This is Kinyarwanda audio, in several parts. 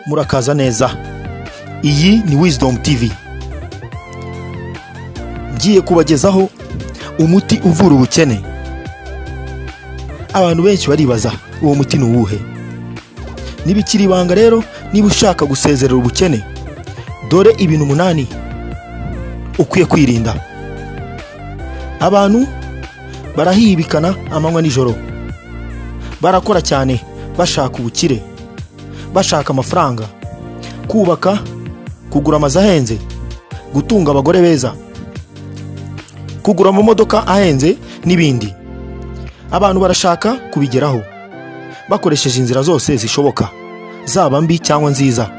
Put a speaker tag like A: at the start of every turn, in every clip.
A: Murakaza neza. Iyi ni Wisdom TV. Ngiye kubagezaho umuti uvura ubukene. Abantu benshi baribaza uwo muti ni uwuhe? Ntibikiri ibanga rero, niba ushaka gusezerera ubukene, dore ibintu 8 ukwiye kwirinda. Abantu barahibikana amanywa nijoro, barakora cyane bashaka ubukire, bashaka amafaranga, kubaka, kugura amazu ahenze, gutunga abagore beza, kugura amamodoka ahenze n'ibindi. Abantu barashaka kubigeraho bakoresheje inzira zose zishoboka, zaba mbi cyangwa nziza.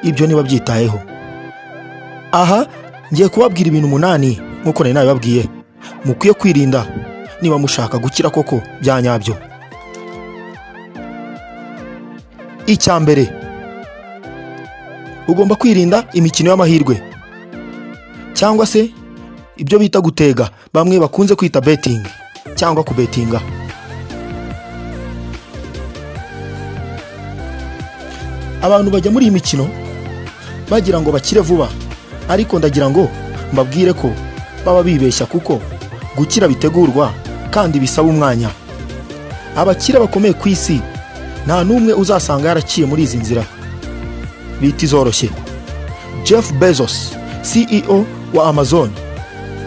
A: Ibyo niba byitayeho. Aha ngiye kubabwira ibintu 8 nkuko nari nabibabwiye mukwiye kwirinda niba mushaka gukira koko byanyabyo. Icya mbere, ugomba kwirinda imikino y'amahirwe cyangwa se ibyo bita gutega, bamwe bakunze kwita betting cyangwa kubetinga. Abantu bajya muri iyi mikino bagira ngo bakire vuba, ariko ndagira ngo mbabwire ko baba bibeshya, kuko gukira bitegurwa kandi bisaba umwanya. Abakire bakomeye ku isi nta n'umwe uzasanga yaraciye muri izi nzira biti zoroshye. Jeff Bezos, CEO wa Amazon.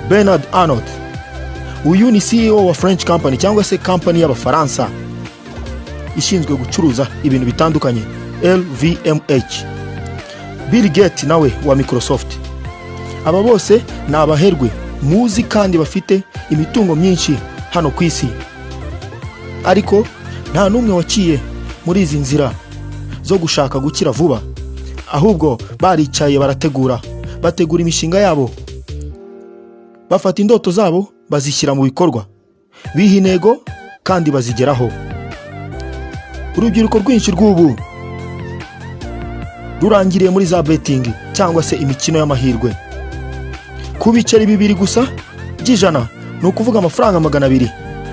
A: Bernard Arnault, uyu ni CEO wa French company cyangwa se company y'Abafaransa ishinzwe gucuruza ibintu bitandukanye, LVMH. Bill Gates nawe wa Microsoft. Aba bose ni abaherwe muzi kandi bafite imitungo myinshi hano ku isi, ariko nta n'umwe waciye muri izi nzira zo gushaka gukira vuba, ahubwo baricaye bategura imishinga yabo, bafata indoto zabo bazishyira mu bikorwa, biha intego kandi bazigeraho. Urubyiruko rwinshi rw'ubu rurangiriye muri za betting cyangwa se imikino y'amahirwe. Ku biceri 2 gusa by'ijana, ni ukuvuga amafaranga 200,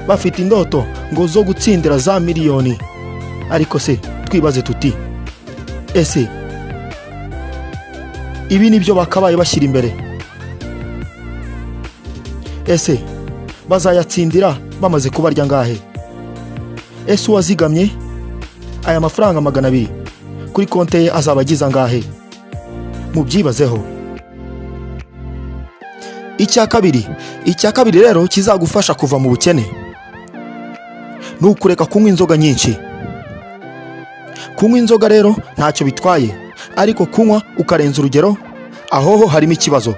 A: bafite indoto ngo zo gutsindira za miliyoni. Ariko se twibaze tuti, ese ibi nibyo bakabaye bashyira imbere? Ese bazayatsindira bamaze kubarya ngahe? Ese uwazigamye aya mafaranga 200 kuri konte ye azabagiza ngahe? Mubyibazeho. Icya kabiri rero kizagufasha kuva mu bukene ni ukureka kunywa inzoga nyinshi. Kunywa inzoga rero ntacyo bitwaye, ariko kunywa ukarenza urugero, aho harimo ikibazo.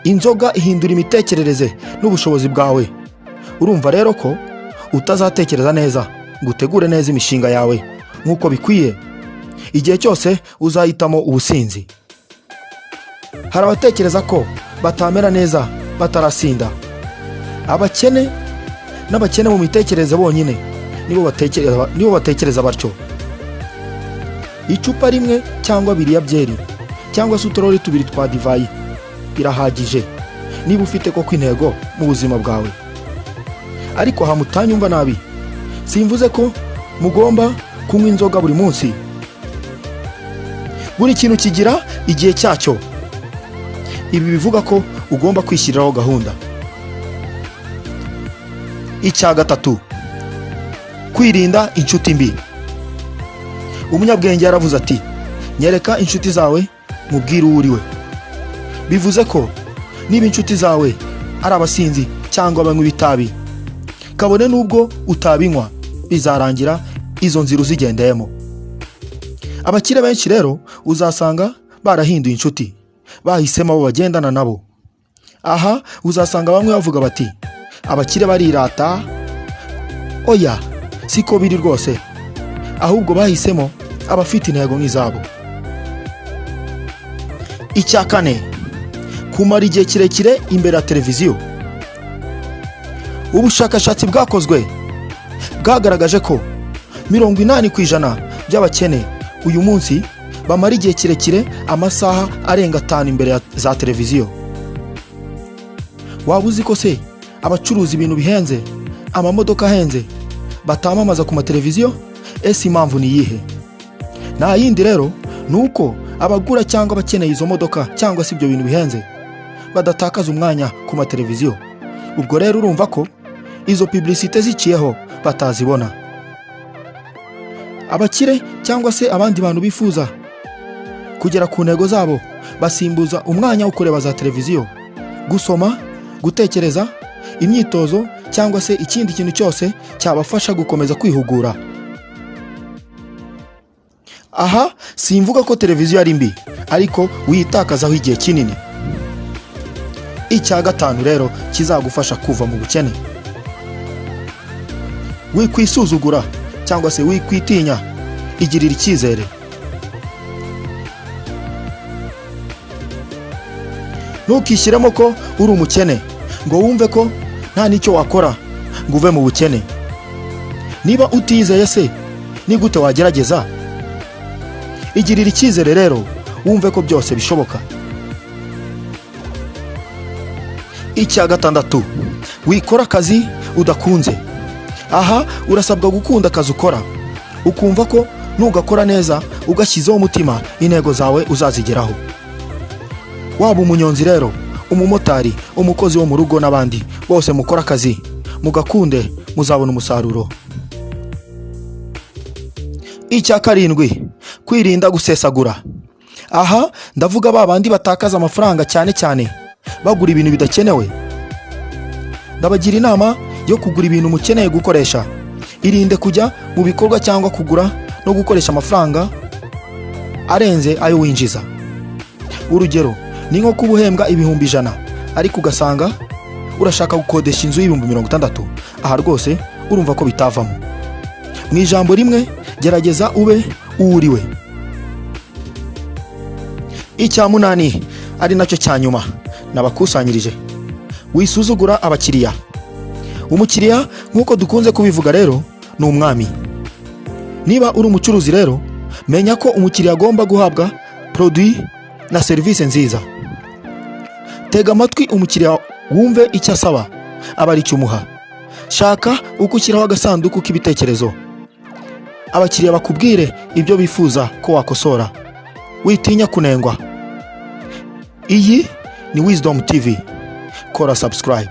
A: Inzoga ihindura imitekerereze n'ubushobozi bwawe. Urumva rero ko utazatekereza neza ngo utegure neza imishinga yawe nk'uko bikwiye, igihe cyose uzahitamo ubusinzi. Hari abatekereza ko batamera neza batarasinda. Abakene n'abakene mu mitekerereze bonyine nibo batekereza batyo. Icupa rimwe cyangwa 2 ya byeri cyangwa se uturori 2 twa divayi birahagije niba ufite koko intego mu buzima bwawe. Ariko hamutanyumva nabi, simvuze ko mugomba kunywa inzoga buri munsi. Buri kintu kigira igihe cyacyo. Ibi bivuga ko ugomba kwishyiriraho gahunda. Icya gatatu, kwirinda inshuti mbi. Umunyabwenge yaravuze ati, nyereka inshuti zawe mubwire uwo uriwe. Bivuze ko niba inshuti zawe ari abasinzi cyangwa abanywi bitabi, kabone nubwo utabinywa, bizarangira izo nzira uzigendeyemo. Abakire benshi rero uzasanga barahinduye inshuti, bahisemo abo bagendana nabo. Aha uzasanga bamwe bavuga bati, abakire barirata. Oya, siko biri rwose, ahubwo bahisemo abafite intego nk'izabo. Icya kane, kumara igihe kirekire imbere ya televiziyo. Ubushakashatsi bwakozwe bwagaragaje ko 80% by'abakene uyu munsi bamara igihe kirekire, amasaha arenga 5 imbere ya za televiziyo. Waba uzi ko se abacuruza ibintu bihenze, amamodoka ahenze, batamamaza ku mateleviziyo? Ese impamvu ni iyihe? nta yindi rero nuko abagura cyangwa abakeneye izo modoka cyangwa se ibyo bintu bihenze badatakaza umwanya ku mateleviziyo. Ubwo rero urumva ko izo publicité ziciyeho batazibona. Abakire cyangwa se abandi bantu bifuza kugera ku ntego zabo basimbuza umwanya wo kureba za televiziyo, gusoma, gutekereza, imyitozo cyangwa se ikindi kintu cyose cyabafasha gukomeza kwihugura. Aha simvuga ko televiziyo ari mbi, ariko witakazaho igihe kinini. Icya gatanu rero kizagufasha kuva mu bukene: wikwisuzugura cyangwa se wikwitinya, igirira icyizere. Ntukishyiremo ko uri umukene ngo wumve ko nta n'icyo wakora ngo uve mu bukene. Niba utizeye se ni gute wagerageza? Igirira icyizere rero, wumve ko byose bishoboka. Icya gatandatu, wikora akazi udakunze. Aha urasabwa gukunda akazi ukora, ukumva ko nugakora neza ugashyizeho umutima, intego zawe uzazigeraho. Waba umunyonzi rero, umumotari, umukozi wo mu rugo n'abandi bose mukora akazi mugakunde, muzabona umusaruro. Icya karindwi, kwirinda gusesagura. Aha ndavuga babandi batakaza amafaranga cyane cyane bagura ibintu bidakenewe. Ndabagira inama yo kugura ibintu mukeneye gukoresha. Irinde kujya mu bikorwa cyangwa kugura no gukoresha amafaranga arenze ayo winjiza. Urugero ni nko kubuhembwa ibihumbi 100 ariko ugasanga urashaka gukodesha inzu y'ibihumbi 60. Aha rwose urumva ko bitavamo. Mu ijambo rimwe, gerageza ube uwuriwe. Icya munani ari nacyo cya nyuma nabakusanyirije: wisuzugura abakiriya. Umukiriya nk'uko dukunze kubivuga rero ni umwami. Niba uri umucuruzi rero, menya ko umukiriya agomba guhabwa produit na serivisi nziza. Tega amatwi umukiriya, wumve icyo asaba, aba ari cyo umuha. Shaka uko ushyiraho agasanduku k'ibitekerezo, abakiriya bakubwire ibyo bifuza ko wakosora. Witinya kunengwa. Iyi ni Wisdom TV. Kora subscribe.